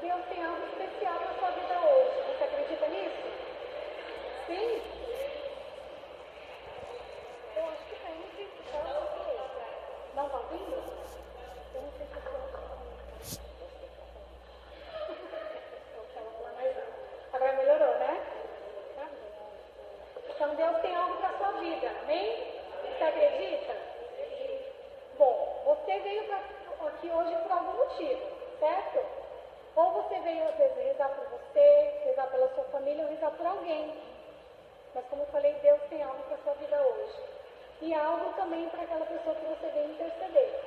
Deus tem algo especial na sua vida hoje. Você acredita nisso? Sim? Eu acho que tem, não sei se está ou não está ouvindo? Eu não sei se agora melhorou, né? Então Deus tem algo para a sua vida, amém? Você acredita? Bom, você veio aqui hoje por algum motivo, certo? Ou você veio às vezes rezar por você, rezar pela sua família ou rezar por alguém. Mas como eu falei, Deus tem algo para a sua vida hoje. E algo também para aquela pessoa que você veio interceder.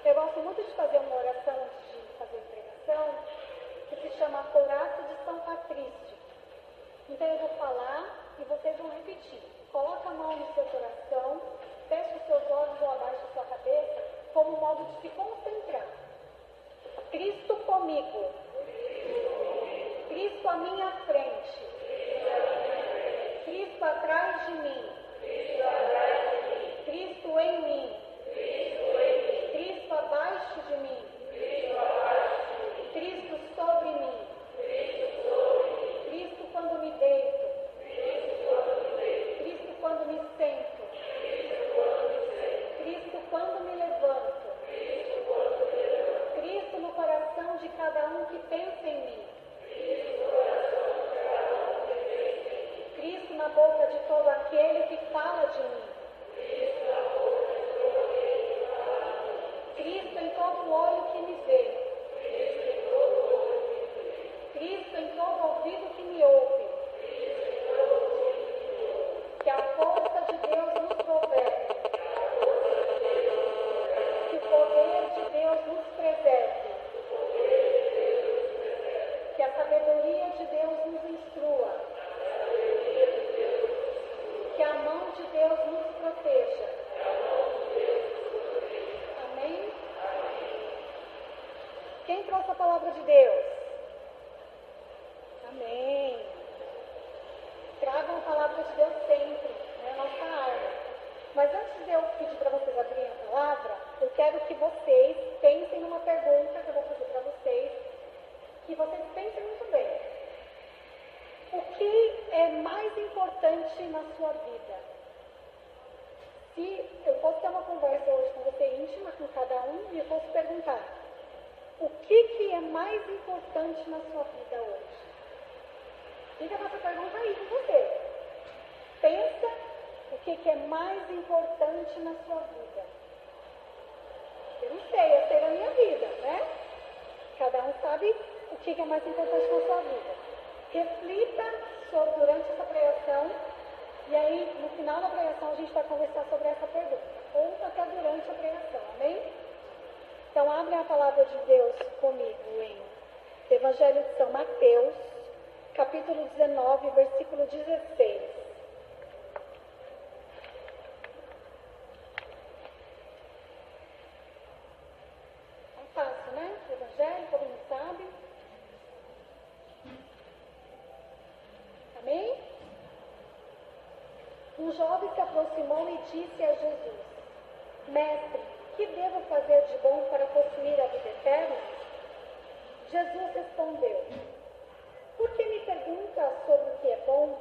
Eu gosto muito de fazer uma oração antes de fazer a pregação, que se chama Coraço de São Patrício. Então eu vou falar e vocês vão repetir. Coloca a mão no seu coração, feche os seus olhos ou abaixo da sua cabeça, como modo de se concentrar. Cristo comigo. Cristo à minha frente. Cristo atrás de mim. Cristo em mim. Cristo abaixo de mim. Cristo sobre mim. Cristo quando me deito. Cristo quando me sento. Cristo quando me levanto. Cristo no coração de cada um que pensa em mim. Cristo na boca de todo aquele que fala de mim. Cristo em todo olho que me vê. Cristo em todo ouvido que me ouve. Que a força de Deus nos governe. Que o poder de Deus nos preserve. Que a sabedoria de Deus nos instrua. Que a mão de Deus nos proteja. Amém? Quem trouxe a palavra de Deus? Amém. Tragam a palavra de Deus sempre, é a nossa arma. Mas antes de eu pedir para vocês abrirem a palavra, eu quero que vocês pensem numa pergunta que eu vou fazer para vocês, que vocês pensem muito bem. O que é mais importante na sua vida? Se eu fosse ter uma conversa hoje com você íntima, com cada um, e eu fosse perguntar, o que é mais importante na sua vida hoje? Fica essa pergunta aí com você. Pensa o que é mais importante na sua vida. Eu não sei, eu sei da minha vida, né? Cada um sabe o que é mais importante na sua vida. Reflita durante essa pregação e aí no final da pregação a gente vai conversar sobre essa pergunta. Ou até durante a pregação, amém? Então abre a palavra de Deus comigo em Evangelho de São Mateus, capítulo 19, versículo 16. É fácil, né? Evangelho, todo mundo sabe. Amém? Um jovem se aproximou e disse a Jesus: Mestre, que devo fazer de bom para possuir a vida eterna? Jesus respondeu: Por que me pergunta sobre o que é bom?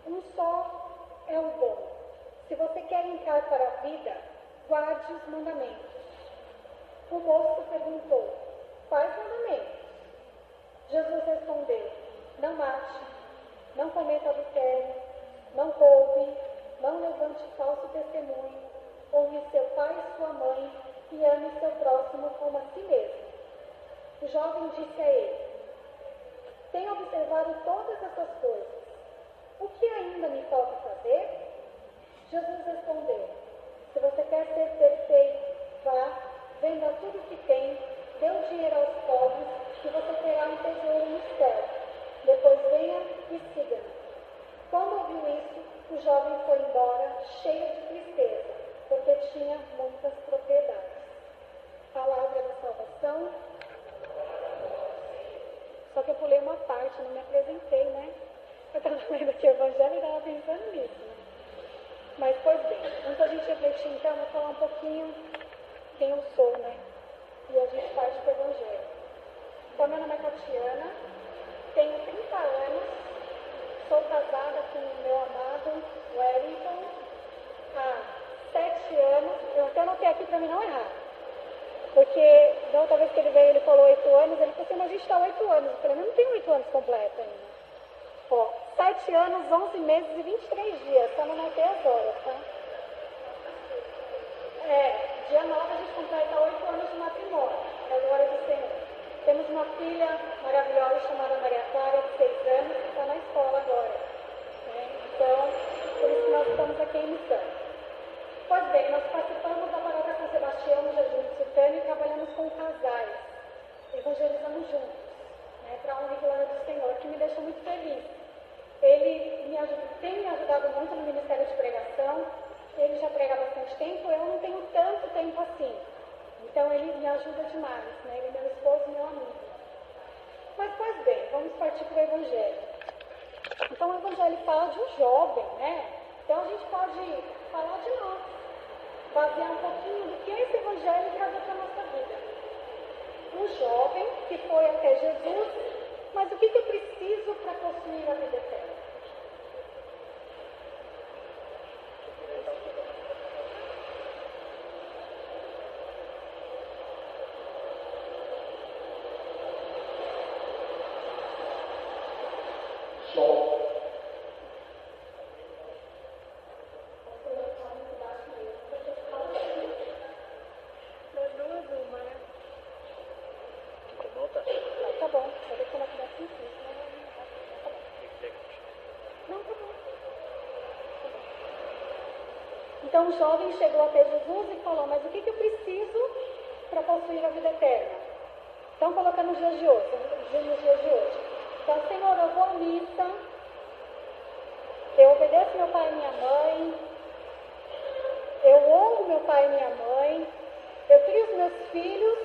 Um só é o bom. Se você quer entrar para a vida, guarde os mandamentos. O moço perguntou: Quais mandamentos? Jesus respondeu: Não mate, não cometa adultério, não roube, não levante falso testemunho, honre seu pai e sua mãe e ame seu próximo como a si mesmo. O jovem disse a ele: Tenho observado todas essas coisas. O que ainda me falta fazer? Jesus respondeu: Se você quer ser perfeito, vá, venda tudo o que tem, dê o dinheiro aos pobres e você terá um tesouro no céu. Depois venha e siga-me. Quando ouviu isso, o jovem foi embora cheio de tristeza, porque tinha muitas propriedades. Palavra da salvação. Só que eu pulei uma parte, não me apresentei, né? Eu estava lendo aqui o Evangelho e estava pensando nisso, né? Mas, pois bem, antes da gente refletir, então, eu vou falar um pouquinho quem eu sou, né? E a gente parte do Evangelho. Então, meu nome é Tatiana, tenho 30 anos, sou casada com o meu amado Wellington há 7 anos. Eu até anotei aqui para mim não errar. Porque da outra vez que ele veio, ele falou 8 anos, ele falou assim, mas a gente está 8 anos. Eu falei, mas não tem 8 anos completo ainda. Ó, 7 anos, 11 meses e 23 dias, só não anotei as horas, tá? Dia 9 a gente completa 8 anos de matrimônio, é a glória do Senhor. Temos uma filha maravilhosa chamada Maria Clara, de 6 anos, que está na escola agora. Né? Então, por isso que nós estamos aqui em missão. Pois bem, nós participamos da paróquia São Sebastião, no Jardim do Sultano, e trabalhamos com casais, evangelizamos juntos, né, para a honra e glória do Senhor, que me deixou muito feliz. Ele tem me ajudado muito no ministério de pregação, ele já prega há bastante tempo, eu não tenho tanto tempo assim. Então ele me ajuda demais, né? Ele é meu esposo e meu amigo. Mas pois bem, vamos partir para o Evangelho. Então o Evangelho fala de um jovem, né? Então a gente pode falar de nós, basear um pouquinho do que esse Evangelho traz para a nossa vida. Um jovem que foi até Jesus, mas o que eu preciso para possuir a vida eterna? Então o jovem chegou até Jesus e falou, mas o que eu preciso para possuir a vida eterna? Então coloca nos dias de hoje. Então, Senhor, eu vou à missa, eu obedeço meu pai e minha mãe, eu honro meu pai e minha mãe, eu crio os meus filhos,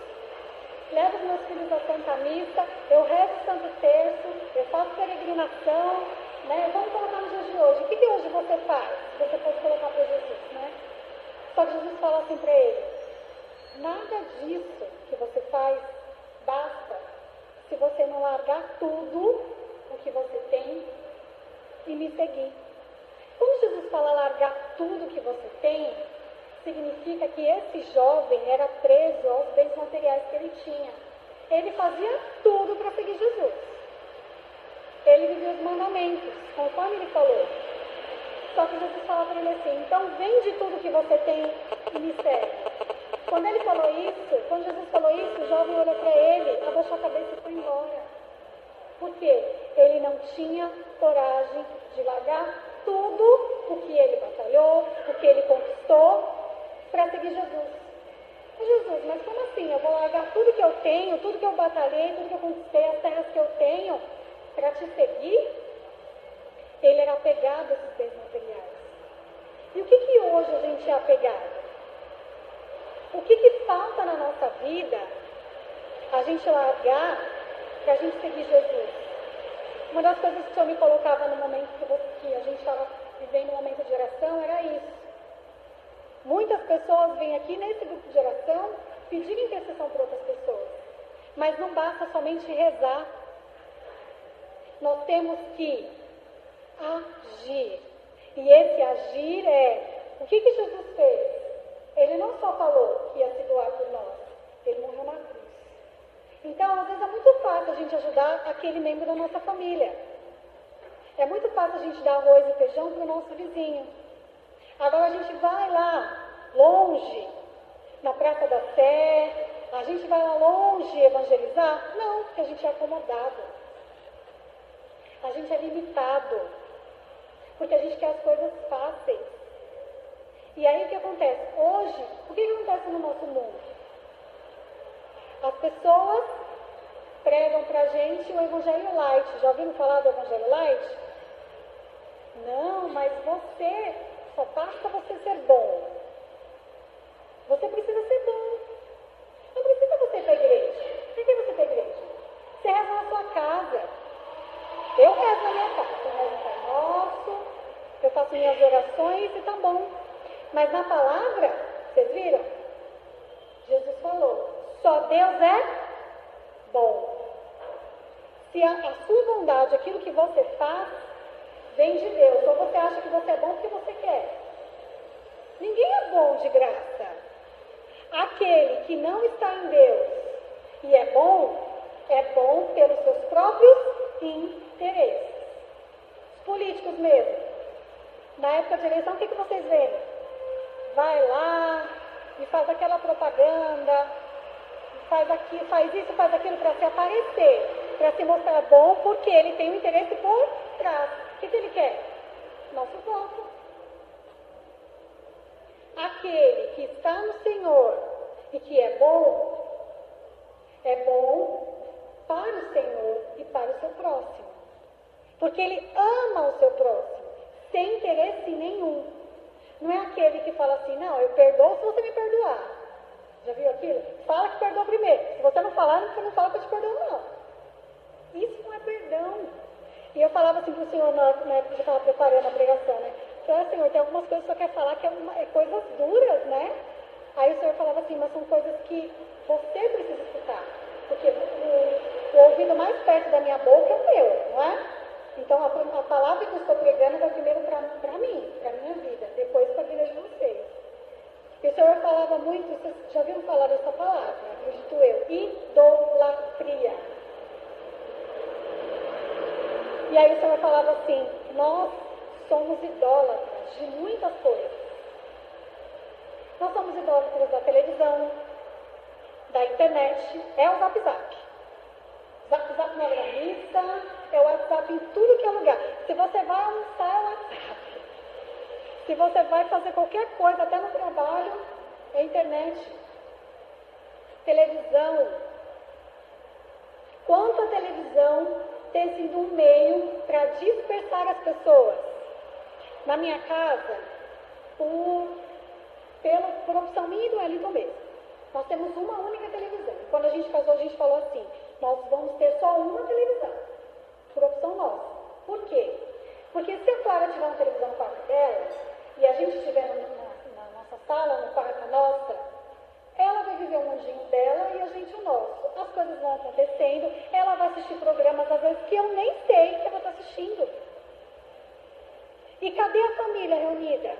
levo os meus filhos à Santa Missa, eu rezo o Santo Terço, eu faço peregrinação, né? Vamos colocar nos dias de hoje. O que hoje você faz? Você pode colocar para Jesus, né? Só que Jesus fala assim para ele, nada disso que você faz basta se você não largar tudo o que você tem e me seguir. Quando Jesus fala largar tudo o que você tem, significa que esse jovem era preso aos bens materiais que ele tinha. Ele fazia tudo para seguir Jesus. Ele vivia os mandamentos, conforme ele falou. Só que Jesus fala para ele assim, então vende tudo que você tem e me segue. Quando Jesus falou isso, o jovem olhou para ele, abaixou a cabeça e foi embora. Por quê? Ele não tinha coragem de largar tudo o que ele batalhou, o que ele conquistou, para seguir Jesus. Jesus, mas como assim? Eu vou largar tudo que eu tenho, tudo que eu batalhei, tudo que eu conquistei, as terras que eu tenho, para te seguir? Ele era apegado a esses bens materiais. E o que hoje a gente é apegado? O que falta na nossa vida a gente largar para a gente seguir Jesus? Uma das coisas que o Senhor me colocava no momento que a gente estava vivendo um momento de oração era isso. Muitas pessoas vêm aqui nesse grupo de oração pedir intercessão por outras pessoas. Mas não basta somente rezar. Nós temos que agir. E esse agir o que Jesus fez? Ele não só falou que ia se doar por nós, ele morreu na cruz. Então, às vezes é muito fácil a gente ajudar aquele membro da nossa família. É muito fácil a gente dar arroz e feijão para o nosso vizinho. Agora a gente vai lá, longe, na Praça da Sé, a gente vai lá longe evangelizar? Não, porque a gente é acomodado. A gente é limitado. Porque a gente quer as coisas fáceis. E aí o que acontece? Hoje, o que acontece no nosso mundo? As pessoas pregam pra gente o Evangelho Light. Já ouviram falar do Evangelho Light? Não, mas só basta você ser bom. Você precisa ser bom. Não precisa você ir para a igreja. Por que você ir para a igreja? Você reza na sua casa. Eu rezo na minha casa. Eu rezo no Pai Nosso, eu faço minhas orações e tá bom. Mas na palavra, vocês viram? Jesus falou, só Deus é bom. se a sua bondade, aquilo que você faz, vem de Deus, ou você acha que você é bom porque você quer. Ninguém é bom de graça. Aquele que não está em Deus e é bom pelos seus próprios interesses. Os políticos mesmo. Na época de eleição, o que vocês veem? Vai lá e faz aquela propaganda, faz isso, faz aquilo para se aparecer, para se mostrar bom, porque ele tem um interesse por trás. O que ele quer? Nosso voto. Aquele que está no Senhor e que é bom para o Senhor e para o seu próximo. Porque ele ama o seu próximo, sem interesse nenhum. Não é aquele que fala assim, não, eu perdoo se você me perdoar. Já viu aquilo? Fala que perdoa primeiro. Se você não falar, você não fala que eu te perdoo, não. Isso não é perdão. E eu falava assim para o Senhor, na época que eu estava preparando a pregação, né? Eu falei, Senhor, tem algumas coisas que o Senhor quer falar que é coisas duras, né? Aí o Senhor falava assim, mas são coisas que você precisa escutar. Porque o ouvido mais perto da minha boca é o meu, não é? Então a palavra que eu estou pregando vai primeiro para mim, para a minha vida, depois para a vida de vocês. E o Senhor falava muito, vocês já viram falar dessa palavra, acredito eu, idolatria. E aí o Senhor falava assim, nós somos idólatras de muitas coisas. Nós somos idólatras da televisão, da internet, é o Zap Zap. Zap Zap na hora da missa, é o WhatsApp em tudo que é lugar. Se você vai almoçar, é o WhatsApp. Se você vai fazer qualquer coisa, até no trabalho, é internet. Televisão. Quanto a televisão tem sido um meio para dispersar as pessoas. Na minha casa, por opção minha e do Wellington mesmo. Nós temos uma única televisão. Quando a gente casou, a gente falou assim, nós vamos ter só uma televisão. Por opção nossa. Por quê? Porque se a Clara tiver uma televisão no quarto dela, e a gente estiver na nossa sala, no quarto nossa, ela vai viver o mundinho dela e a gente o nosso. As coisas vão acontecendo, ela vai assistir programas, às vezes, que eu nem sei que ela está assistindo. E cadê a família reunida?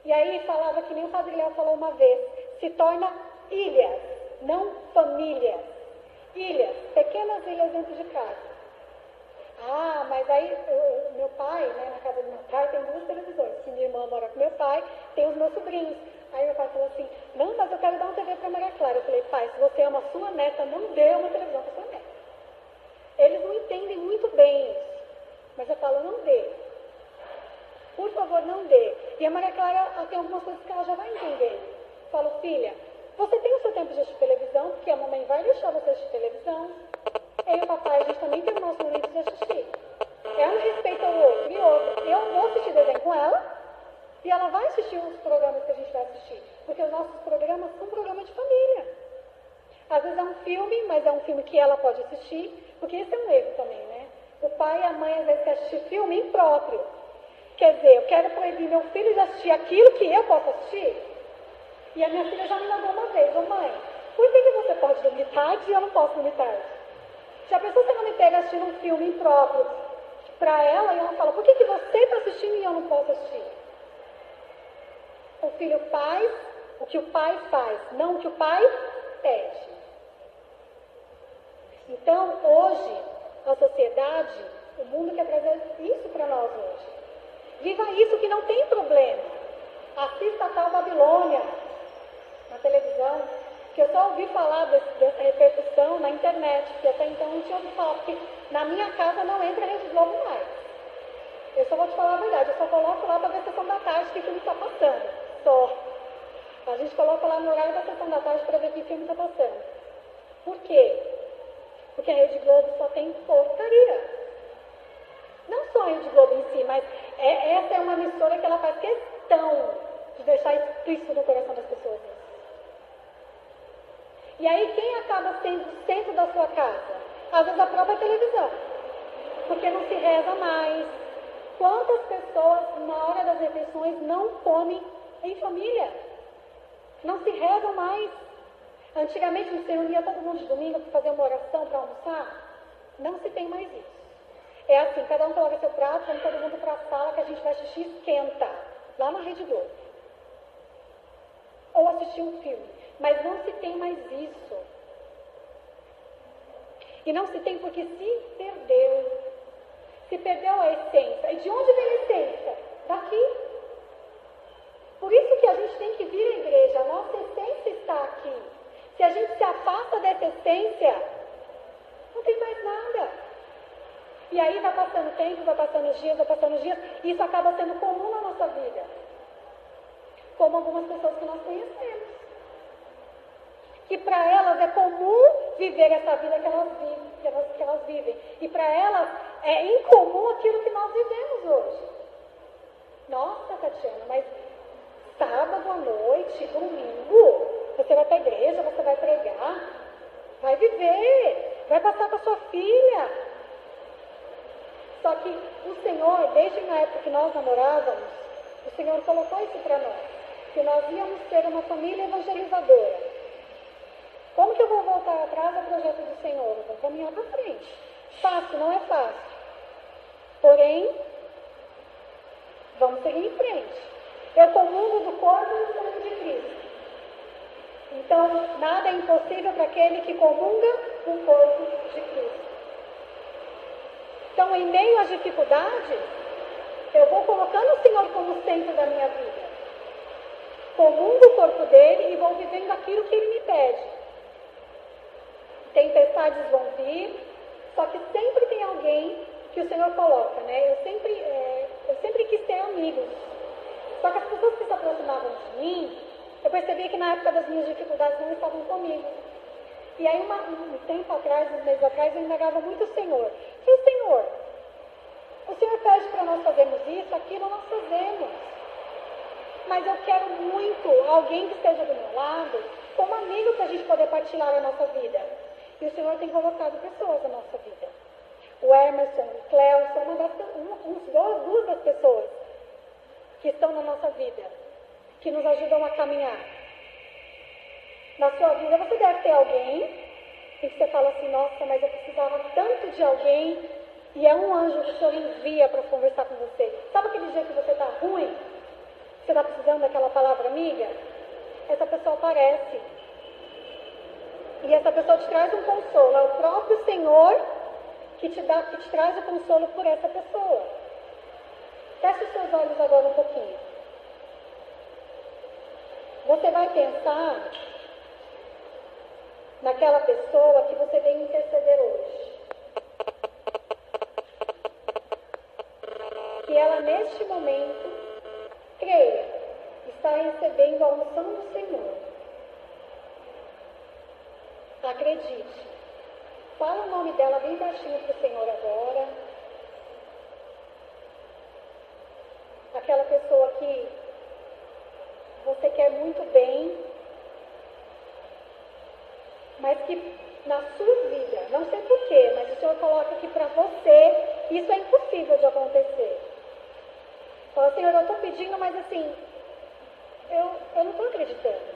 E aí falava que nem o Padre Léo falou uma vez, se torna ilhas, não famílias. Ilhas, pequenas ilhas dentro de casa. Ah, mas aí meu pai, né, na casa do meu pai tem 2 televisões, que minha irmã mora com meu pai, tem os meus sobrinhos. Aí meu pai falou assim, não, mas eu quero dar uma TV para a Maria Clara. Eu falei, pai, se você ama a sua neta, não dê uma televisão para sua neta. Eles não entendem muito bem isso, mas eu falo, não dê. Por favor, não dê. E a Maria Clara tem algumas coisas que ela já vai entender. Eu falo, filha, você tem o seu tempo de assistir televisão, porque a mamãe vai deixar você assistir televisão. Eu e o papai, a gente também tem o nosso momento de assistir. Ela respeita o outro e outro. Eu vou assistir desenho com ela e ela vai assistir os programas que a gente vai assistir. Porque os nossos programas são programas de família. Às vezes é um filme, mas é um filme que ela pode assistir, porque esse é um erro também, né? O pai e a mãe às vezes querem assistir filme impróprio. Quer dizer, eu quero proibir meu filho de assistir aquilo que eu posso assistir. E a minha filha já me mandou uma vez, ô mãe, por que você pode dormir tarde e eu não posso dormir tarde? Já pensou se ela me pega assistindo um filme impróprio para ela e ela fala, por que você está assistindo e eu não posso assistir? O filho faz o que o pai faz, não o que o pai pede. Então, hoje, a sociedade, o mundo quer trazer isso para nós hoje. Viva isso que não tem problema. Assista a tal Babilônia na televisão, que eu só ouvi falar dessa repercussão na internet, que até então não tinha ouvido falar, porque na minha casa não entra Rede Globo mais. Eu só vou te falar a verdade, eu só coloco lá para ver a sessão da tarde que filme está passando. Só. A gente coloca lá no horário da sessão da tarde para ver que filme está passando. Por quê? Porque a Rede Globo só tem porcaria. Não só a Rede Globo em si, mas essa é uma emissora que ela faz questão de deixar explícito no coração das pessoas. E aí quem acaba sendo o centro da sua casa? Às vezes a própria televisão. Porque não se reza mais. Quantas pessoas na hora das refeições não comem em família? Não se rezam mais. Antigamente a gente se reunia todo mundo de domingo para fazer uma oração para almoçar. Não se tem mais isso. É assim, cada um coloca seu prato, vamos todo mundo para a sala que a gente vai assistir Esquenta, lá na Rede Globo. Ou assistir um filme. Mas não se tem mais isso. E não se tem porque se perdeu. Se perdeu a essência. E de onde vem a essência? Daqui. Por isso que a gente tem que vir à igreja. A nossa essência está aqui. Se a gente se afasta dessa essência, não tem mais nada. E aí vai passando o tempo, vai passando os dias, e isso acaba sendo comum na nossa vida. Como algumas pessoas que nós conhecemos. Que para elas é comum viver essa vida que elas vivem. E para elas é incomum aquilo que nós vivemos hoje. Nossa, Tatiana, mas sábado à noite, domingo, você vai para a igreja, você vai pregar, vai viver, vai passar com a sua filha. Só que o Senhor, desde na época que nós namorávamos, o Senhor colocou isso para nós, que nós íamos ter uma família evangelizadora. Como que eu vou voltar atrás ao projeto do Senhor? Eu vou caminhar para frente. Fácil, não é fácil. Porém, vamos seguir em frente. Eu comungo do corpo e do sangue de Cristo. Então, nada é impossível para aquele que comunga do corpo de Cristo. Então, em meio às dificuldades, eu vou colocando o Senhor como centro da minha vida. Comungo o corpo dele e vou vivendo aquilo que ele me pede. Tempestades vão vir, só que sempre tem alguém que o Senhor coloca, né? Eu sempre quis ter amigos. Só que as pessoas que se aproximavam de mim, eu percebi que na época das minhas dificuldades não estavam comigo. E aí, um tempo atrás, uns meses atrás, eu indagava muito o Senhor. E o Senhor pede para nós fazermos isso, aquilo nós fazemos. Mas eu quero muito alguém que esteja do meu lado, como amigo para a gente poder partilhar a nossa vida. E o Senhor tem colocado pessoas na nossa vida. O Emerson, o Cléo, são duas das pessoas que estão na nossa vida, que nos ajudam a caminhar. Na sua vida você deve ter alguém e que você fala assim, nossa, mas eu precisava tanto de alguém, e é um anjo que o Senhor envia para conversar com você. Sabe aquele dia que você está ruim? Você está precisando daquela palavra amiga? Essa pessoa aparece. E essa pessoa te traz um consolo. É o próprio Senhor que te traz o consolo por essa pessoa. Feche os seus olhos agora um pouquinho. Você vai pensar naquela pessoa que você vem interceder hoje. Que ela, neste momento, creia, está recebendo a unção do Senhor. Acredite. Fala o nome dela bem baixinho para o Senhor agora. Aquela pessoa que você quer muito bem, mas que na sua vida, não sei porquê, mas o Senhor coloca que para você isso é impossível de acontecer. Fala, Senhor, eu estou pedindo, mas assim, eu não estou acreditando.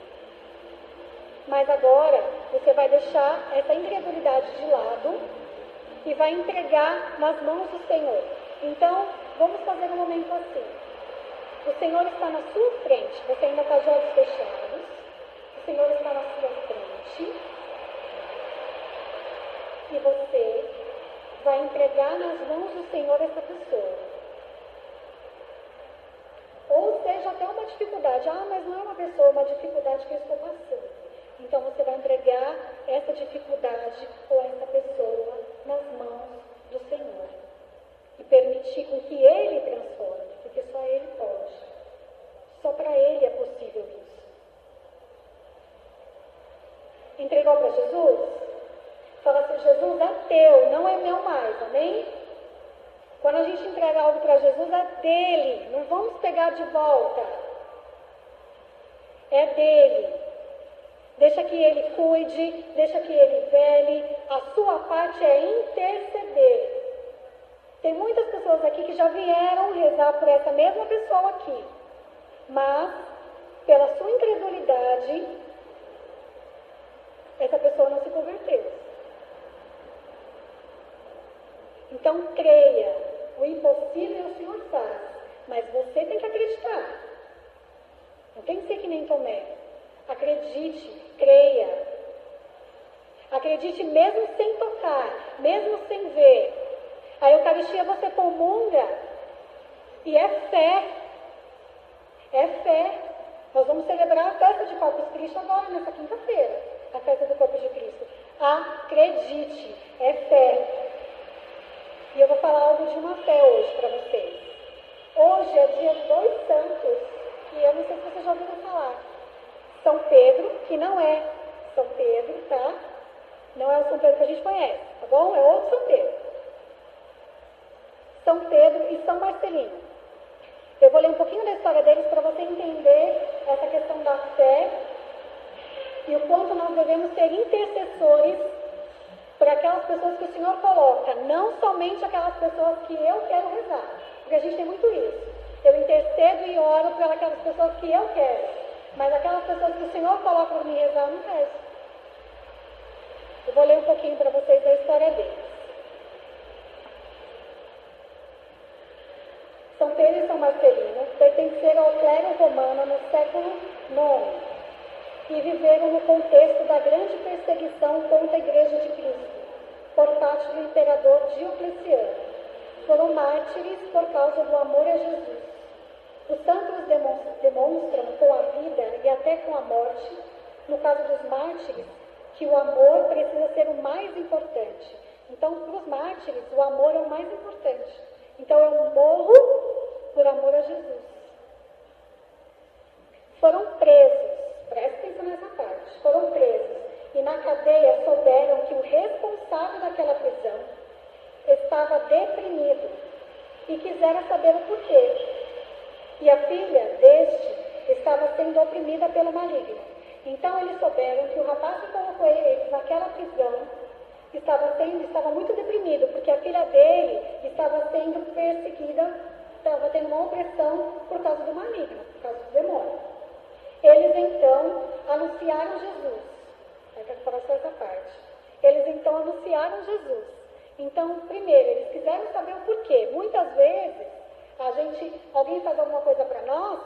Mas agora você vai deixar essa incredulidade de lado e vai entregar nas mãos do Senhor. Então, vamos fazer um momento assim. O Senhor está na sua frente, você ainda está de olhos fechados. O Senhor está na sua frente. E você vai entregar nas mãos do Senhor essa pessoa. Ou seja, até uma dificuldade. Ah, mas não é uma pessoa, é uma dificuldade que eu estou passando. Então você vai entregar essa dificuldade ou essa pessoa nas mãos do Senhor. E permitir com que Ele transforme, porque só Ele pode. Só para Ele é possível isso. Entregou para Jesus? Fala assim, Jesus, é teu, não é meu mais, amém? Quando a gente entrega algo para Jesus, é dele, não vamos pegar de volta. É dele. Deixa que ele cuide, deixa que ele vele. A sua parte é interceder. Tem muitas pessoas aqui que já vieram rezar por essa mesma pessoa aqui. Mas, pela sua incredulidade, essa pessoa não se converteu. Então, creia. O impossível o Senhor faz, mas você tem que acreditar. Não tem que ser que nem Tomé. Acredite, creia. Acredite mesmo sem tocar, mesmo sem ver. A Eucaristia você comunga e é fé. É fé. Nós vamos celebrar a festa de Corpus Christi agora, nessa quinta-feira. A festa do Corpo de Cristo. Acredite, é fé. E eu vou falar algo de uma fé hoje para vocês. Hoje é dia de 2 santos, que eu não sei se vocês já ouviram falar. São Pedro, que não é São Pedro, tá? Não é o São Pedro que a gente conhece, tá bom? É outro São Pedro. São Pedro e São Marcelino. Eu vou ler um pouquinho da história deles para você entender essa questão da fé e o quanto nós devemos ser intercessores para aquelas pessoas que o Senhor coloca, não somente aquelas pessoas que eu quero rezar, porque a gente tem muito isso. Eu intercedo e oro para aquelas pessoas que eu quero, mas aquelas pessoas que o Senhor coloca para me rezar, eu não rezo. Eu vou ler um pouquinho para vocês da história deles. São Pedro e São Marcelino pertenceram ao clero romano no século IX e viveram no contexto da grande perseguição contra a Igreja de Cristo por parte do imperador Diocleciano. Foram mártires por causa do amor a Jesus. Os santos demonstram com a vida e até com a morte, no caso dos mártires, que o amor precisa ser o mais importante. Então, para os mártires, o amor é o mais importante. Então, eu morro por amor a Jesus. Foram presos, presta atenção nessa parte, foram presos e na cadeia souberam que o responsável daquela prisão estava deprimido e quiseram saber o porquê. E a filha deste estava sendo oprimida pelo maligno. Então eles souberam que o rapaz que colocou eles naquela prisão estava muito deprimido, porque a filha dele estava sendo perseguida, estava tendo uma opressão por causa do maligno, por causa do demônio. Eles então anunciaram Jesus. Eu quero falar só essa parte. Eles então anunciaram Jesus. Então, primeiro, eles quiseram saber o porquê. Muitas vezes, alguém faz alguma coisa para nós,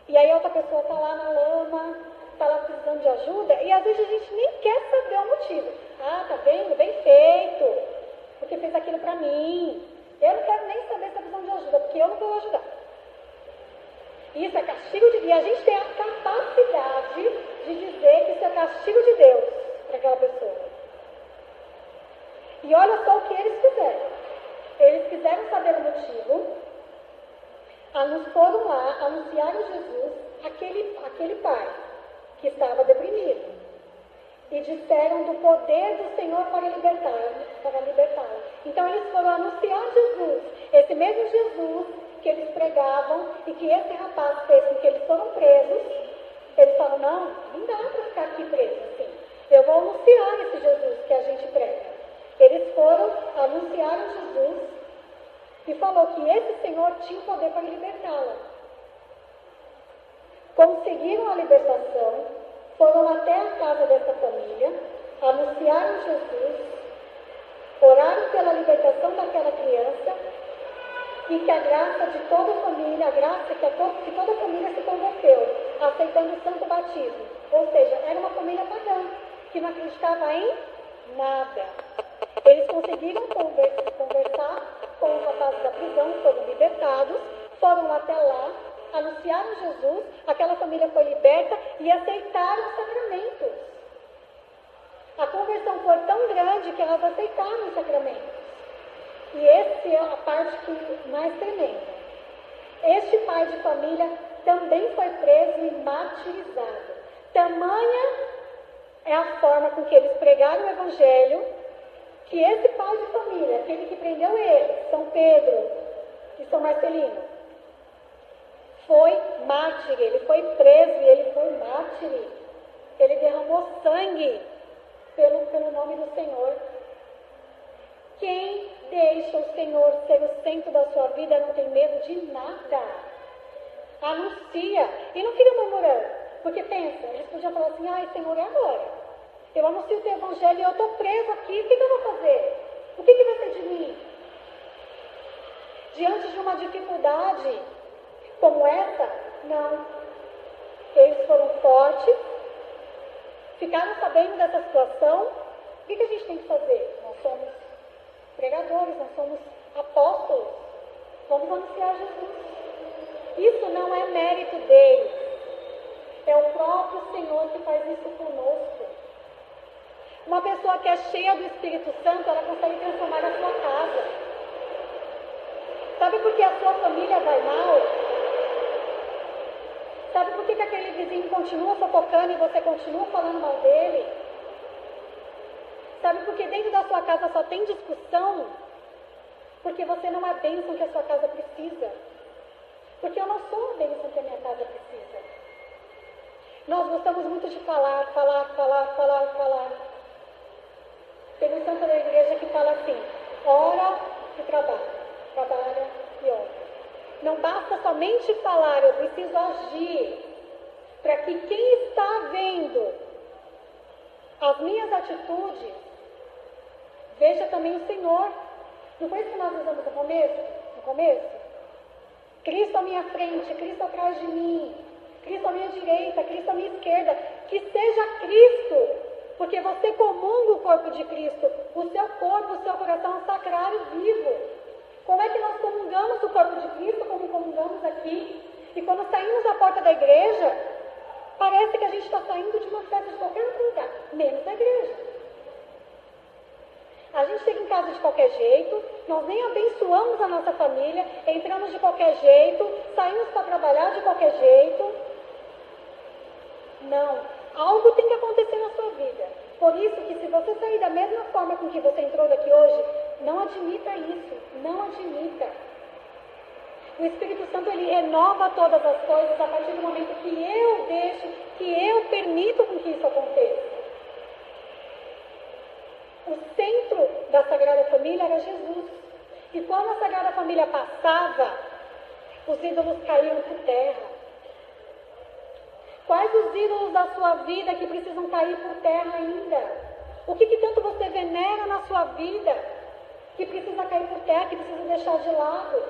e aí a outra pessoa está lá na lama, está lá precisando de ajuda, e às vezes a gente nem quer saber o motivo. Ah, tá vendo? Bem feito, porque fez aquilo para mim. Eu não quero nem saber se está precisando de ajuda, porque eu não vou ajudar. Isso é castigo de Deus. E a gente tem a capacidade de dizer que isso é castigo de Deus para aquela pessoa. E olha só o que eles fizeram. Eles quiseram saber o motivo, foram lá, anunciaram Jesus, aquele pai que estava deprimido. E disseram do poder do Senhor para libertá-lo. Então eles foram anunciar Jesus, esse mesmo Jesus que eles pregavam e que esse rapaz fez com que eles foram presos. Eles falam, não dá para ficar aqui preso assim. Eu vou anunciar esse Jesus que a gente prega. Eles foram, anunciaram Jesus e falou que esse Senhor tinha o poder para libertá-la. Conseguiram a libertação, foram até a casa dessa família, anunciaram Jesus, oraram pela libertação daquela criança e que a graça de toda a família, que toda a família se converteu, aceitando o santo batismo. Ou seja, era uma família pagã, que não acreditava em nada. Eles conseguiram conversar com os rapazes da prisão, foram libertados, foram até lá, anunciaram Jesus, aquela família foi liberta e aceitaram os sacramentos. A conversão foi tão grande que elas aceitaram os sacramentos. E essa é a parte mais tremenda. Este pai de família também foi preso e martirizado. Tamanha é a forma com que eles pregaram o Evangelho, que esse pai de família, aquele que prendeu ele, São Pedro e São Marcelino, foi mártir, ele foi preso e ele foi mártir. Ele derramou sangue pelo nome do Senhor. Quem deixa o Senhor ser o centro da sua vida não tem medo de nada. Anuncia. E não fica murmurando. Porque pensa, eles podiam falar assim, ai Senhor, é agora. Eu anuncio o teu evangelho e eu estou preso aqui, o que eu vou fazer? O que vai ser de mim? Diante de uma dificuldade como essa, não. Eles foram fortes, ficaram sabendo dessa situação. O que a gente tem que fazer? Nós somos pregadores, nós somos apóstolos. Vamos anunciar Jesus. Isso não é mérito deles. É o próprio Senhor que faz isso conosco. Uma pessoa que é cheia do Espírito Santo, ela consegue transformar a sua casa. Sabe por que a sua família vai mal? Sabe por que aquele vizinho continua fofocando e você continua falando mal dele? Sabe por que dentro da sua casa só tem discussão? Porque você não é a bênção que a sua casa precisa. Porque eu não sou a bênção que a minha casa precisa. Nós gostamos muito de falar. Tem um santo da igreja que fala assim: ora e trabalha e ora. Não basta somente falar, eu preciso agir, para que quem está vendo as minhas atitudes veja também o Senhor. Não foi isso que nós usamos no começo? Cristo à minha frente, Cristo atrás de mim, Cristo à minha direita, Cristo à minha esquerda. Que seja Cristo, porque você comunga o corpo de Cristo. O seu corpo, o seu coração é um sacrário vivo. Como é que nós comungamos o corpo de Cristo, como comungamos aqui? E quando saímos da porta da igreja, parece que a gente está saindo de uma festa de qualquer outro lugar, menos da igreja. A gente chega em casa de qualquer jeito, nós nem abençoamos a nossa família, entramos de qualquer jeito, saímos para trabalhar de qualquer jeito. Não, algo tem que acontecer na sua vida. Por isso que se você sair da mesma forma com que você entrou daqui hoje, não admita isso, não admita. O Espírito Santo, ele renova todas as coisas a partir do momento que eu deixo, que eu permito com que isso aconteça. O centro da Sagrada Família era Jesus. E quando a Sagrada Família passava, os ídolos caíam por terra. Quais os ídolos da sua vida que precisam cair por terra ainda? O que tanto você venera na sua vida que precisa cair por terra, que precisa deixar de lado?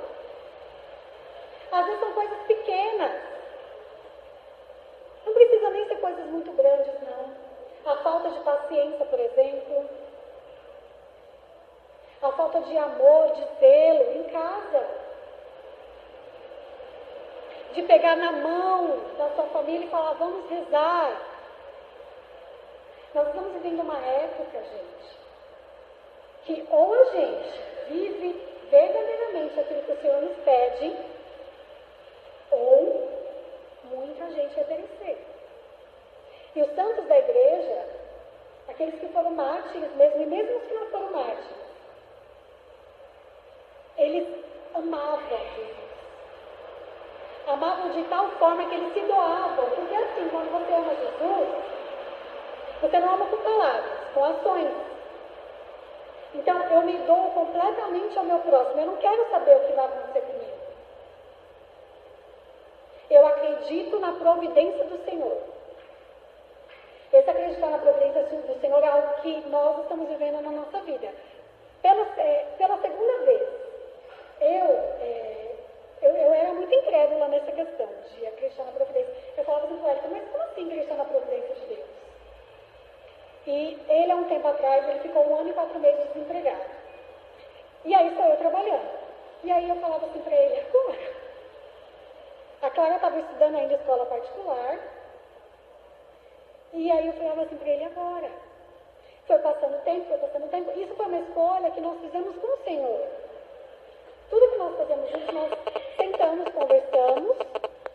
Às vezes são coisas pequenas. Não precisa nem ser coisas muito grandes, não. A falta de paciência, por exemplo. A falta de amor, de zelo em casa. De pegar na mão da sua família e falar, vamos rezar. Nós estamos vivendo uma época, gente, que ou a gente vive verdadeiramente aquilo que o Senhor nos pede, ou muita gente vai perecer. E os santos da igreja, aqueles que foram mártires mesmo, e mesmo os que não foram mártires, eles amavam Jesus. Amavam de tal forma que eles se doavam. Porque assim, quando você ama Jesus, você não ama com palavras, com ações. Então, eu me dou completamente ao meu próximo. Eu não quero saber o que vai acontecer comigo. Eu acredito na providência do Senhor. Esse acreditar na providência do Senhor é algo que nós estamos vivendo na nossa vida. Pela segunda vez, eu era muito incrédula nessa questão de acreditar na providência. Eu falava assim, mas como assim acreditar na providência de Deus? E ele, há um tempo atrás, ele ficou 1 ano e 4 meses desempregado. E aí sou eu trabalhando. E aí eu falava assim para ele, agora? A Clara estava estudando ainda em escola particular. E aí eu falava assim para ele, agora? Foi passando tempo. Isso foi uma escolha que nós fizemos com o Senhor. Tudo que nós fazemos juntos, nós sentamos, conversamos,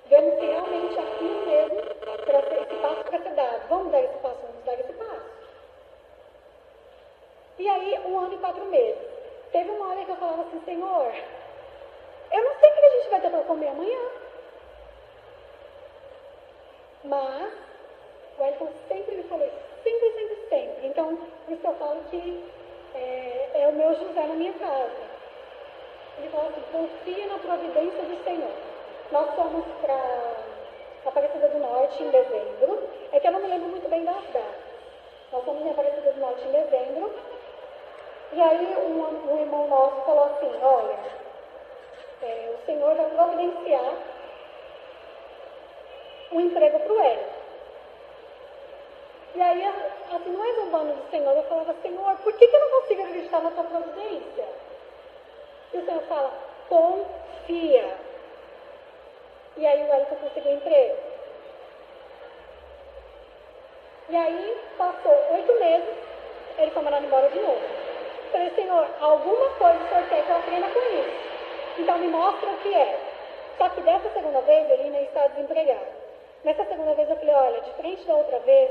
vemos se realmente aquilo mesmo, esse passo para ser dado. Vamos dar esse passo, vamos dar esse passo. E aí, 1 ano e 4 meses. Teve uma hora que eu falava assim, Senhor, eu não sei o que a gente vai ter para comer amanhã. Mas, o Elton sempre me falou isso, sempre. Então, por isso que eu falo que é o meu José na minha casa. Ele falou assim, confia na providência do Senhor. Nós fomos para Aparecida do Norte em dezembro. É que eu não me lembro muito bem das datas. Nós fomos em Aparecida do Norte em dezembro. E aí um irmão nosso falou assim, olha, o Senhor vai providenciar um emprego para o Hélio. E aí, assim, não é zombando do Senhor, eu falava, Senhor, por que eu não consigo acreditar na tua providência? E o Senhor fala, confia. E aí o Wellington conseguiu emprego. E aí passou 8 meses, ele foi mandado embora de novo. Falei, Senhor, alguma coisa o Senhor quer que eu aprenda com isso. Então me mostra o que é. Só que dessa segunda vez ele ainda está desempregado. Nessa segunda vez eu falei, olha, diferente da outra vez,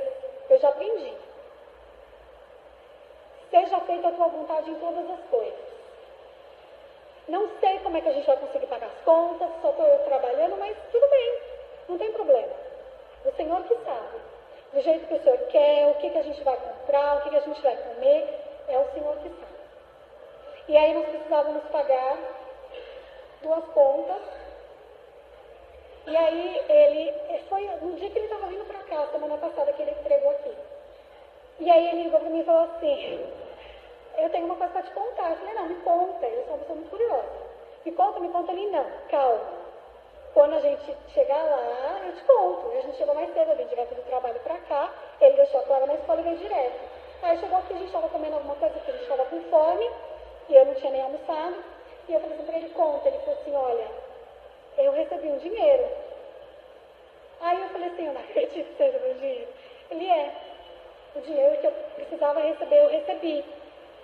eu já aprendi. Seja feita a tua vontade em todas as coisas. Não sei como é que a gente vai conseguir pagar as contas, só estou eu trabalhando, mas tudo bem, não tem problema. O Senhor que sabe. Do jeito que o Senhor quer, o que a gente vai comprar, o que a gente vai comer, é o Senhor que sabe. E aí nós precisávamos pagar 2 contas. E aí foi no dia que ele estava vindo para cá, semana passada, que ele entregou aqui. E aí ele ligou para mim e falou assim, eu tenho uma coisa para te contar. Eu falei, não, me conta, eu sou uma pessoa muito curiosa. Me conta. Ele, não, calma. Quando a gente chegar lá, eu te conto. E a gente chegou mais cedo, eu vim direto do trabalho pra cá, ele deixou a Clara na escola e veio direto. Aí chegou aqui, a gente estava comendo alguma coisa, porque a gente estava com fome, e eu não tinha nem almoçado. E eu falei assim pra ele, conta. Ele falou assim, olha, eu recebi um dinheiro. Aí eu falei assim, eu não acredito que seja meu dinheiro. Ele o dinheiro que eu precisava receber, eu recebi.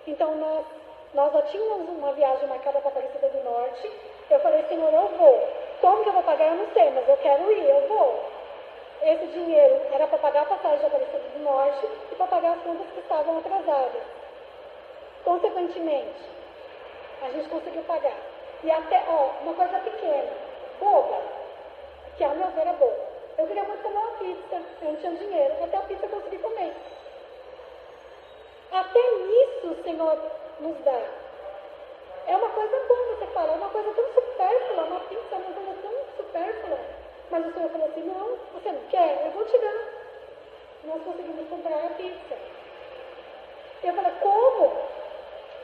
Então nós já tínhamos uma viagem marcada para Aparecida do Norte. Eu falei, Senhor, eu vou. Como que eu vou pagar, eu não sei, mas eu quero ir, eu vou. Esse dinheiro era para pagar a passagem de Aparecida do Norte e para pagar as contas que estavam atrasadas. Consequentemente, a gente conseguiu pagar. E até, uma coisa pequena, boba, que ao meu ver é boba. Eu queria muito comer uma pizza, eu não tinha dinheiro, até a pizza eu consegui comer. Até nisso o Senhor nos dá. É uma coisa boa você falar, é uma coisa tão supérflua, uma pizza é uma coisa tão supérflua. Mas o Senhor falou assim, não, você não quer? Eu vou te dar. Nós conseguimos comprar a pizza. Eu falei, como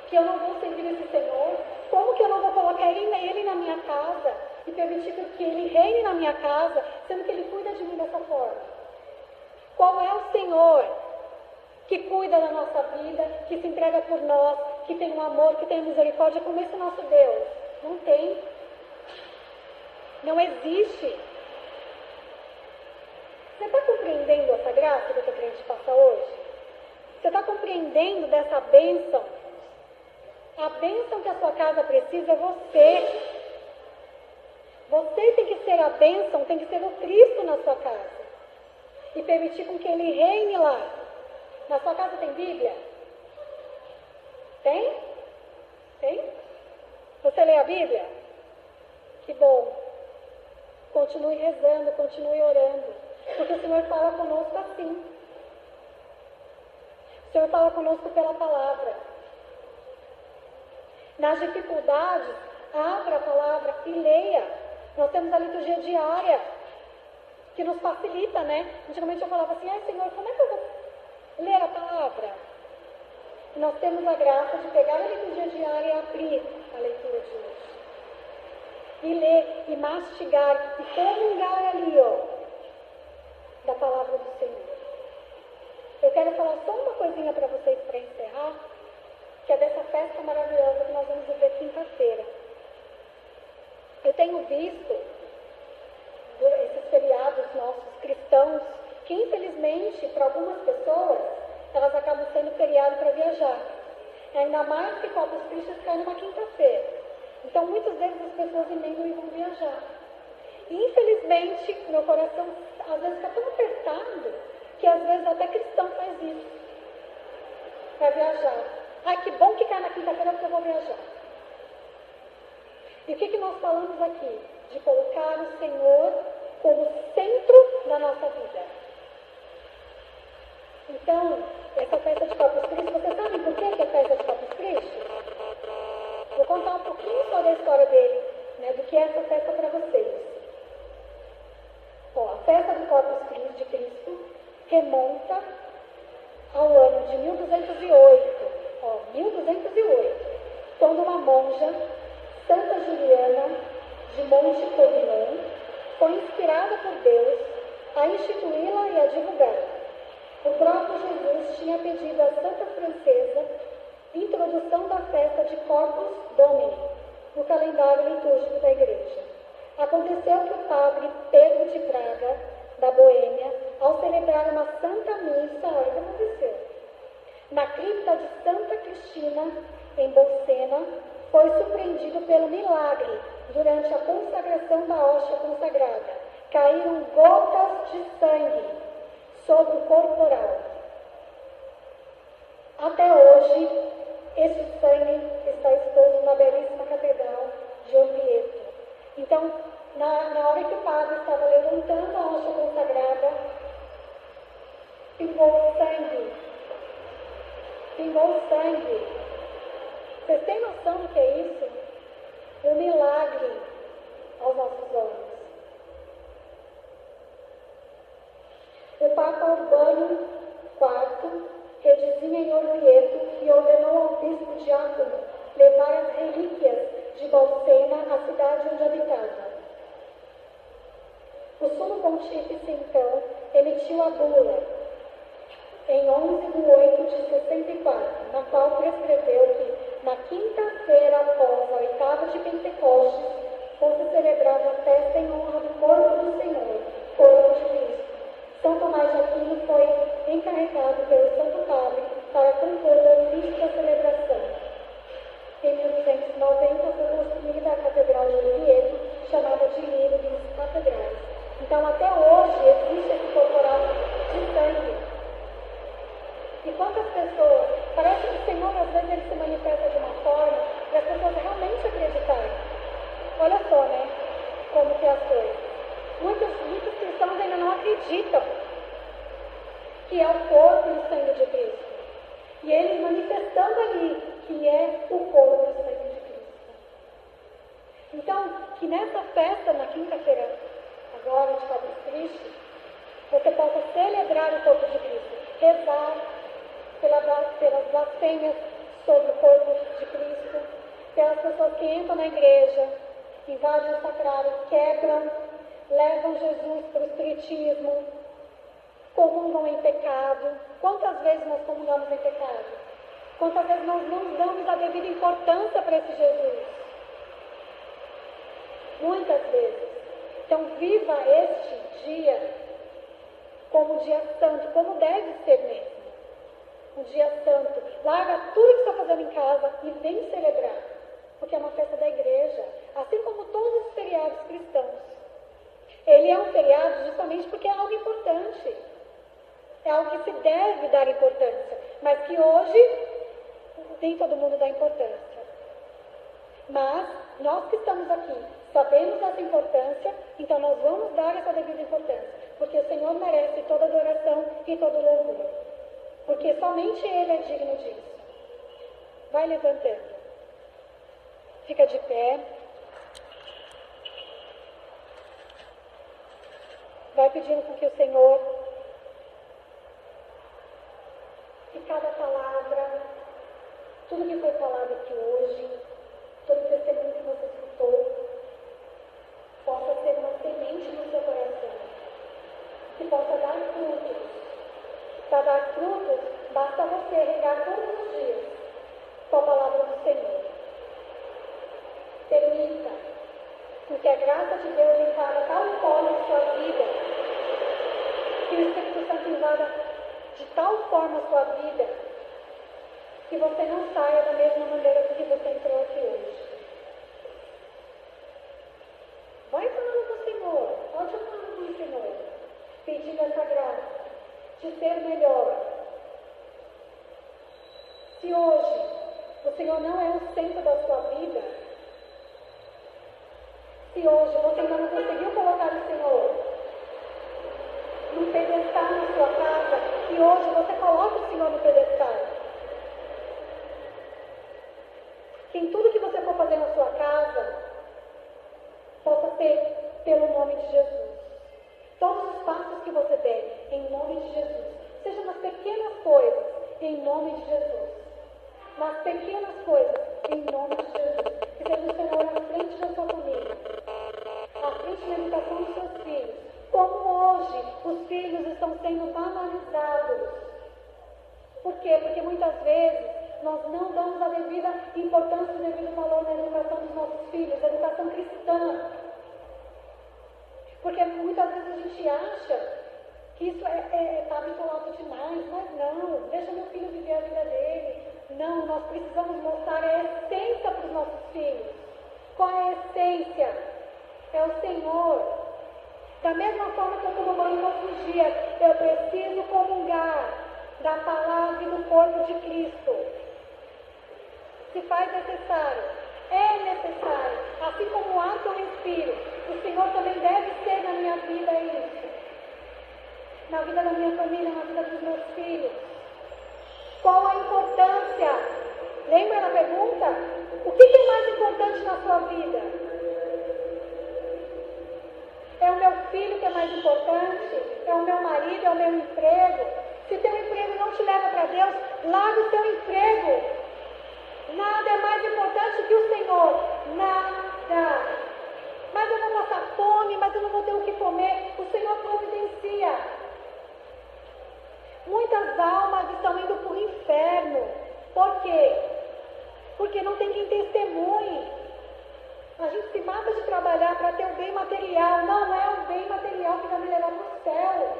que eu não vou servir esse Senhor? Como que eu não vou colocar ele na minha casa e permitir que ele reine na minha casa, sendo que ele cuida de mim dessa forma? Qual é o Senhor que cuida da nossa vida, que se entrega por nós, que tem um amor, que tem misericórdia como esse nosso Deus? Não tem. Não existe. Você está compreendendo essa graça que eu estou querendo te passar hoje? Você está compreendendo dessa bênção? A bênção que a sua casa precisa é você. Você tem que ser a bênção, tem que ser o Cristo na sua casa. E permitir com que Ele reine lá. Na sua casa tem Bíblia? Tem? Tem? Você lê a Bíblia? Que bom. Continue rezando, continue orando. Porque o Senhor fala conosco assim. O Senhor fala conosco pela palavra. Nas dificuldades, abra a palavra e leia. Nós temos a liturgia diária, que nos facilita, né? Antigamente eu falava assim, Senhor, como é que eu vou ler a palavra? E nós temos a graça de pegar a liturgia diária e abrir a leitura de hoje. E ler, e mastigar, e comungar ali, da palavra do Senhor. Eu quero falar só uma coisinha para vocês para encerrar, que é dessa festa maravilhosa que nós vamos viver quinta-feira. Eu tenho visto esses feriados nossos cristãos, que infelizmente, para algumas pessoas, elas acabam sendo feriado para viajar. Ainda mais que Corpus Christi cai numa quinta-feira. Então, muitas vezes as pessoas emendam e vão viajar. E, infelizmente, meu coração às vezes está tão apertado, que às vezes até cristão faz isso, para viajar. Ai, que bom que cai na quinta-feira porque eu vou viajar. E o que nós falamos aqui? De colocar o Senhor como centro da nossa vida. Então, essa festa de Corpus Christi, vocês sabem por que é festa de Corpus Christi? Vou contar um pouquinho só da história dele, né, do que é essa festa para vocês. A festa de Corpus Christi de Cristo remonta ao ano de 1208. 1208, quando uma monja, Santa Juliana, de Monte Cognon, foi inspirada por Deus a instituí-la e a divulgar. O próprio Jesus tinha pedido à Santa Francesa introdução da festa de Corpus Domini no calendário litúrgico da Igreja. Aconteceu que o padre Pedro de Praga, da Boêmia, ao celebrar uma Santa Missa, olha o que aconteceu. Na cripta de Santa Cristina, em Bolsena, foi surpreendido pelo milagre durante a consagração da hóstia consagrada. Caíram gotas de sangue sobre o corporal. Até hoje, esse sangue está exposto na belíssima Catedral de Orvieto. Então, na hora que o padre estava levantando a hóstia consagrada, pingou sangue. Pingou sangue. Vocês têm noção do que é isso? Um milagre aos nossos olhos. O Papa Urbano IV redizinha em Orvieto e ordenou ao bispo Diácono levar as relíquias de Bolsena à cidade onde habitava. O Sumo Pontífice, então, emitiu a bula em 11 de 8 de 64, na qual prescreveu que, na quinta-feira após a oitava de Pentecostes, fosse celebrada a festa em honra do corpo do Senhor, corpo de Cristo. São Tomás de Aquino foi encarregado pelo Santo Padre para compor o ofício da celebração. Em 1290 foi construída a Catedral de Orvieto, chamada de Livro dos Catedrais. Então, até hoje, existe esse corporal de sangue. E quantas pessoas, parece que o Senhor, às vezes, ele se manifesta de uma forma para as pessoas realmente acreditarem. Olha só, né, como que é as coisas. Muitos cristãos ainda não acreditam que é o corpo e o sangue de Cristo. E eles manifestando ali que é o corpo e o sangue de Cristo. Então, que nessa festa, na quinta-feira, agora de Corpus Christi, você possa celebrar o corpo de Cristo, rezar pelas blasfêmias sobre o corpo de Cristo, pelas pessoas que entram na igreja, invadem o sacrário, quebram, levam Jesus para o espiritismo, comungam em pecado. Quantas vezes nós comungamos em pecado? Quantas vezes nós não damos a devida importância para esse Jesus? Muitas vezes. Então, viva este dia como um dia santo, como deve ser mesmo. Um dia santo. Larga tudo que está fazendo em casa e vem celebrar. Porque é uma festa da igreja. Assim como todos os feriados cristãos. Ele é um feriado justamente porque é algo importante. É algo que se deve dar importância. Mas que hoje nem todo mundo dá importância. Mas nós que estamos aqui sabemos dessa importância, então nós vamos dar essa devida importância. Porque o Senhor merece toda adoração e todo louvor. Porque somente Ele é digno disso. Vai levantando. Fica de pé. Vai pedindo com que o Senhor, que cada palavra, tudo que foi falado aqui hoje, todo o testemunho que você escutou, possa ser uma semente no seu coração, que possa dar frutos. Para dar frutos, basta você regar todos os dias com a palavra do Senhor. Permita que a graça de Deus invada tal forma a sua vida, que o Espírito Santo invada de tal forma a sua vida, que você não saia da mesma maneira que você entrou aqui hoje. Vai falando com o Senhor, pode falar com o Senhor, pedindo essa graça de ser melhor. Se hoje o Senhor não é o centro da sua vida, se hoje você ainda não conseguiu colocar o Senhor no pedestal na sua casa, que hoje você coloque o Senhor no pedestal. Que em tudo que você for fazer na sua casa, possa ser pelo nome de Jesus. Todos os passos que você der, em nome de Jesus. Sejam nas pequenas coisas, em nome de Jesus. Nas pequenas coisas, em nome de Jesus. Que seja o Senhor à frente da sua família. frente na educação dos seus filhos. Como hoje os filhos estão sendo banalizados. Por quê? Porque muitas vezes nós não damos a devida importância e o devido valor na educação dos nossos filhos, a educação cristã. Porque muitas vezes a gente acha que isso está vinculado demais, mas não, deixa meu filho viver a vida dele. Não, nós precisamos mostrar a essência para os nossos filhos. Qual é a essência? É o Senhor. Da mesma forma que eu tomo banho todos os dias, eu preciso comungar da palavra e do corpo de Cristo. Se faz necessário, é necessário. Assim como o ar que eu respiro, o Senhor também deve ser na minha vida isso. Na vida da minha família, na vida dos meus filhos. Qual a importância? Lembra da pergunta? O que é mais importante na sua vida? É o meu filho que é mais importante? É o meu marido? É o meu emprego? Se teu emprego não te leva para Deus, larga o teu emprego. Nada é mais importante que o Senhor. Nada. Mas eu vou passar fome, mas eu não vou ter o que comer. O Senhor providencia. Muitas almas estão indo para o inferno. Por quê? Porque não tem quem testemunhe. A gente se mata de trabalhar para ter o bem material. Não é o bem material que vai me levar para o céu.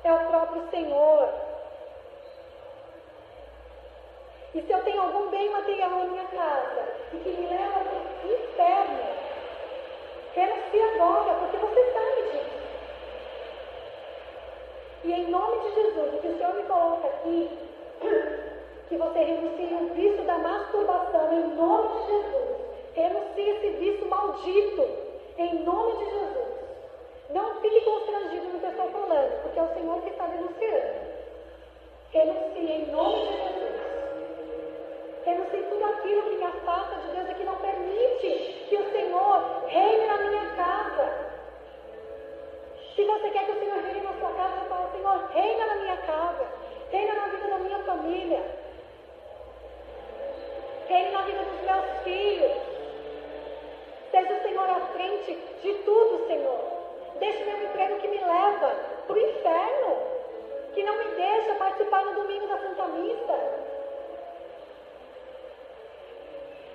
É o próprio Senhor. E se eu tenho algum bem material na minha casa e que me leva para o inferno, renuncie agora, porque você sabe disso. E em nome de Jesus, o que o Senhor me coloca aqui, que você renuncie o vício da masturbação, em nome de Jesus. Renuncie esse vício maldito, em nome de Jesus. Não fique constrangido no que eu estou falando, porque é o Senhor que está denunciando. Renuncie em nome de Jesus. Renuncie tudo aquilo que me afasta de Deus e que não permite que o Senhor reine na minha casa. Se você quer que o Senhor reine na sua casa, você fala: Senhor, reina na minha casa, reina na vida da minha família, reina na vida dos meus filhos. Seja o Senhor à frente de tudo, Senhor. Deixe meu emprego que me leva para o inferno, que não me deixa participar no domingo da Santa Missa.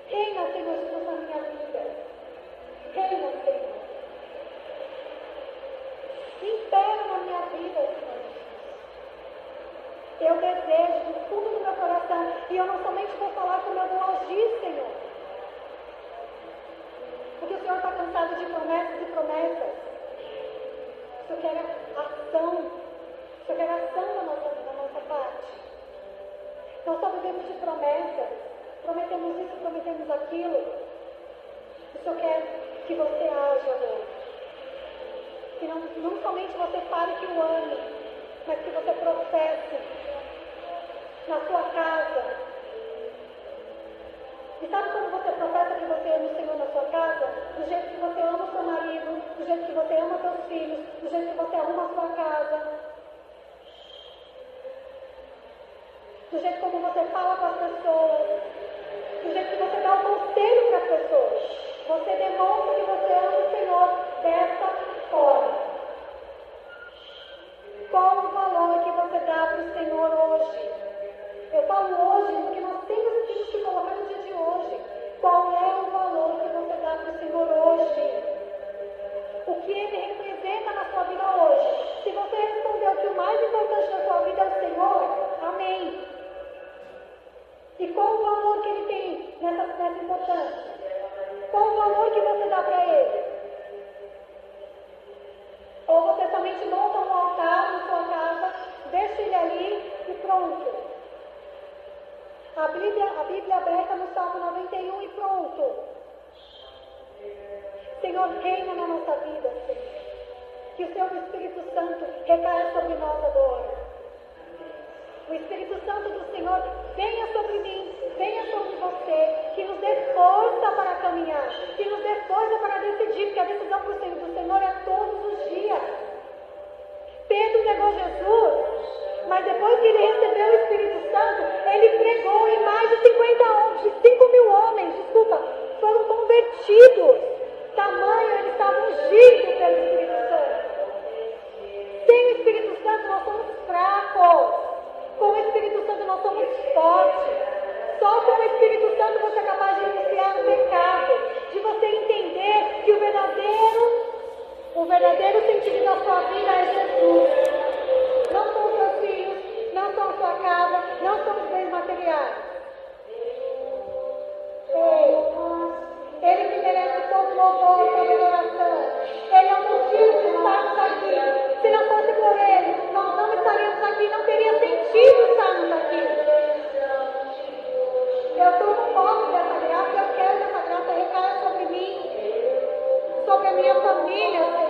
Reina, Senhor Jesus, na minha vida. Reina, Senhor. Impera na minha vida, Senhor Jesus. Eu desejo do fundo do meu coração, e eu não somente vou falar como eu vou agir, Senhor. Porque o Senhor está cansado de promessas e promessas. O Senhor quer ação. O Senhor quer ação da nossa parte. Nós só vivemos de promessas. Prometemos isso, prometemos aquilo. O Senhor quer que você haja agora. Que não somente você fale que o ame, mas que você professe na sua casa. E sabe como você professa que você ama o Senhor na sua casa? Do jeito que você ama o seu marido, do jeito que você ama seus filhos, do jeito que você arruma a sua casa, do jeito como você fala com as pessoas, do jeito que você dá o conselho para as pessoas. Você demonstra que você ama o Senhor dessa forma. Qual o valor que você dá para o Senhor hoje? Eu falo hoje porque nós sempre temos que colocar no dia de hoje. Qual é o valor que você dá para o Senhor hoje? O que Ele representa na sua vida hoje? Se você respondeu que o mais importante na sua vida é o Senhor, amém. E qual o valor que Ele tem nessa importância? Qual o valor que você dá para Ele? Ou você somente monta um altar na sua casa, deixa ele ali e pronto. A Bíblia aberta no Salmo 91 e pronto. Senhor, reina na nossa vida, Senhor. Que o Seu Espírito Santo recaia sobre nós agora. O Espírito Santo do Senhor venha sobre mim, venha sobre você, que nos dê força para caminhar, que nos dê força para decidir, porque a decisão do Senhor é todos os dias. Pedro negou Jesus, mas depois que ele recebeu o Espírito Santo, ele pregou e mais de 5 mil homens, foram convertidos. Tamanho, eles estavam ungidos. filhos